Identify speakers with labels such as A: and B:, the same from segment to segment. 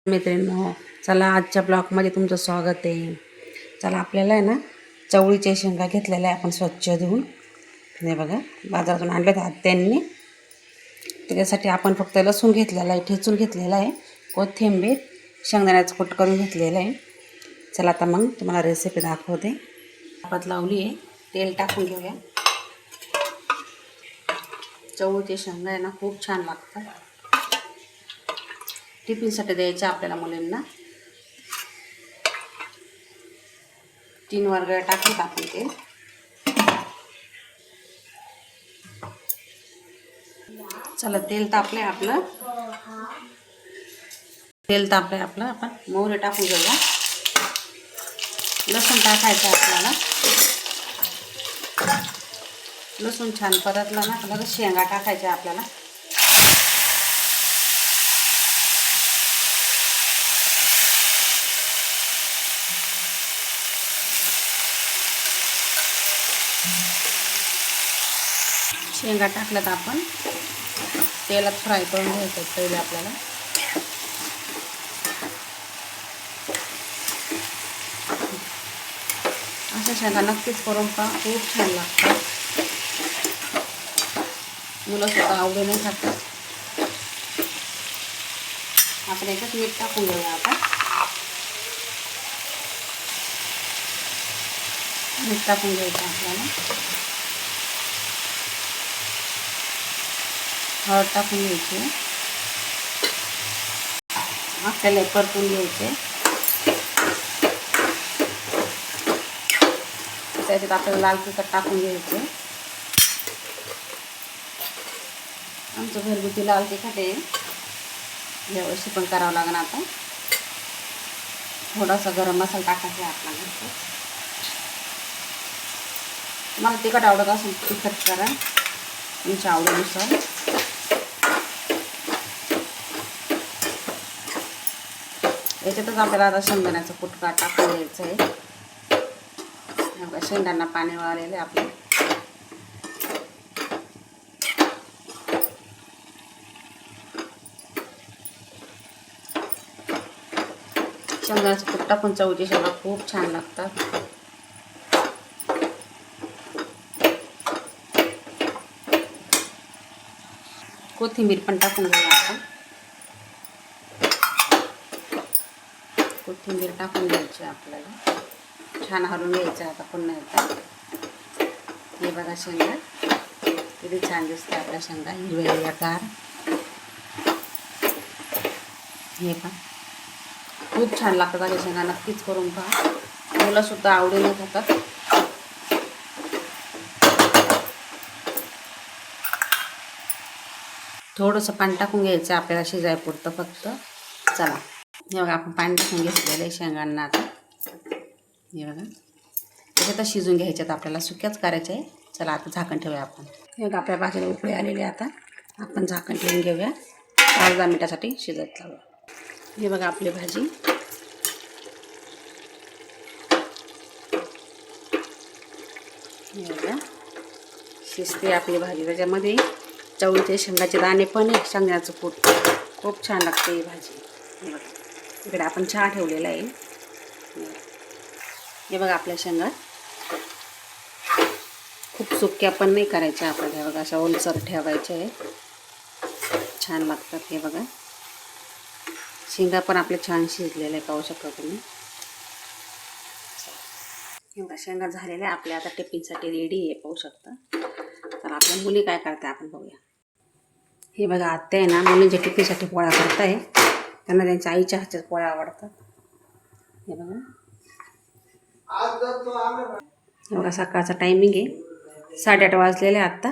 A: मैत्रिणींनो, चला आजच्या ब्लॉगमध्ये तुमचं स्वागत आहे. चला आपल्याला आहे ना चवळीच्या शेंगा घेतलेल्या आहे आपण स्वच्छ धुवून. हे बघा बाजारातून आणल्यात आत्यांनी. त्याच्यासाठी आपण फक्त लसूण घेतलेला आहे, ठेचून घेतलेला आहे, कोथिंबीर, शेंगदाण्याचं कूट करून घेतलेलं आहे. चला आता मग तुम्हाला रेसिपी दाखवते. तापात लावली आहे, तेल टाकून घेऊया. चवळीच्या शेंगा आहे ना खूप छान लागतात. टिफिनसाठी द्यायचं आपल्याला मुलींना. 3 वर्ग टाकून ते चला तेल तापले आपलं. आपण मोहरी टाकून घेऊया. लसूण टाकायचं आपल्याला. लसूण छान परतला ना आपल्याला शेंगा टाकायच्या आपल्याला. शेंगा टाकल्यात आपण तेलात फ्राय करून घ्यायचं पहिले आपल्याला. अशा शेंगा नक्कीच करून पहा, खूप छान लागतात. मुलं सुद्धा आवडीने खातात. आपण एकच मीठ टाकून घेऊया. आता मीठ टाकून घ्यायचं आपल्याला. हळद टाकून घ्यायची. आपल्याला परतून घ्यायचे. त्याच्यात आपल्याला लाल तिखट टाकून घ्यायचे. आमचं घरगुती लाल तिखट आहे, यावर्षी पण करावं लागणार. आता थोडासा गरम मसाला टाकायचा आपल्याला. मला तिखट आवडत असेल तिखट करा, तुमच्या आवडीनुसार. याच्यातच आपल्याला आता शेंगदाण्याचं कुटका टाकून द्यायचं आहे. शेंगांना पाणी वाळलेलं आहे आपलं. शेंगदाण्याचं कूट टाकून चवळीच्या शेंगा खूप छान लागतात. कोथिंबीर पण टाकून घेऊया आपण. कोथिंबीर टाकून घ्यायची आपल्याला. छान हलवून घ्यायचं आता पुन्हा एकदा. हे बघा शेंगा किती छान दिसते आपल्या शेंगा, हिरव्यागार. हे पण खूप छान लागतात अशा शेंगा, नक्कीच करून पहा. मुलंसुद्धा आवडीने खातात. थोडंसं पाणी टाकून घ्यायचं आपल्याला शिजायपुरतं फक्त. चला हे बघा आपण पाणी टाकून घेतलेलं आहे शेंगांना. आता हे बघा त्याच्यातच शिजून घ्यायच्यात आपल्याला, सुक्याच करायचे आहे. चला आता झाकण ठेवूया आपण. हे बघा आपल्या भाजीला उकळी आलेली. आता आपण झाकण ठेवून घेऊया. 5-10 मिनिटासाठी शिजत लावूया. हे बघा आपली भाजी. हे बघा शिजते आपली भाजी. त्याच्यामध्ये चवळीचे शेंगाचे दाणे पण आहे, शेंगदाण्याचं कूट. खूप छान लागते ही भाजी. हे बघा इकडे आपण चहा ठेवलेला आहे. हे बघा आपल्या शेंगा खूप सुक्या पण नाही करायच्या आपल्याला. हे बघा अशा ओलसर ठेवायच्या आहे, छान लागतात. हे बघा शेंगा पण आपले छान शिजलेले पाहू शकता तुम्ही. हे बघा शेंगा झालेल्या आपल्या आता टिफिनसाठी रेडी आहे, पाहू शकता. तर आपल्या मुली काय करताय आपण बघूया. हे बघा आत्या आहे ना मुलींच्या टिफिनसाठी पोळ्या करताय. त्यांना त्यांच्या आईच्या हातच्या पोळ्या आवडतात. हे बघा हे बघा सकाळचा टायमिंग आहे, 8:30 वाजलेले आत्ता.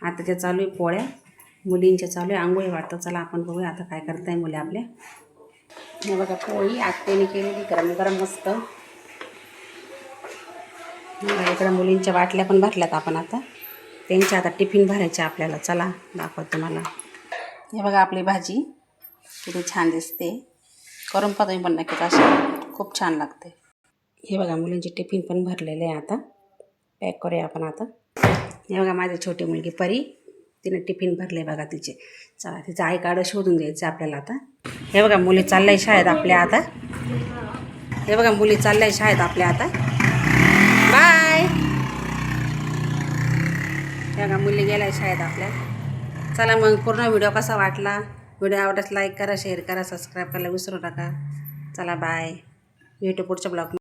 A: आताच्या चालू आहे पोळ्या, मुलींच्या चालू आहे आंघोळी वाटतं. चला आपण बघूया आता काय करताय मुली आपल्या. हे बघा पोळी आत्याने केलेली गरम गरम मस्त. इकडं मुलींच्या बाटल्या पण भरल्यात आपण. आता त्यांच्या आता टिफिन भरायचे आपल्याला. चला दाखवतो तुम्हाला. हे बघा आपली भाजी किती छान दिसते. करून पहा तुम्ही पण नक्कीच, अशी खूप छान लागते. हे बघा मुलींचे टिफिन पण भरलेले आहे. आता पॅक करूया आपण. आता हे बघा माझी छोटी मुलगी परी, तिने टिफिन भरले बघा तिचे. चला तिचं आय कार्ड शोधून द्यायचं आपल्याला आता. हे बघा मुली चालल्या शाळेत आपल्या आता. हे बघा मुली चालल्या शाळेत आपल्या आता. बाय. हे बघा मुली गेल्या शाळेत आपल्या. चला मग पूर्ण व्हिडिओ कसा वाटला, व्हिडिओ आवडल्यास लाईक करा, शेअर करा, सबस्क्राईब करायला विसरू नका. चला बाय. भेटू पुढच्या ब्लॉग.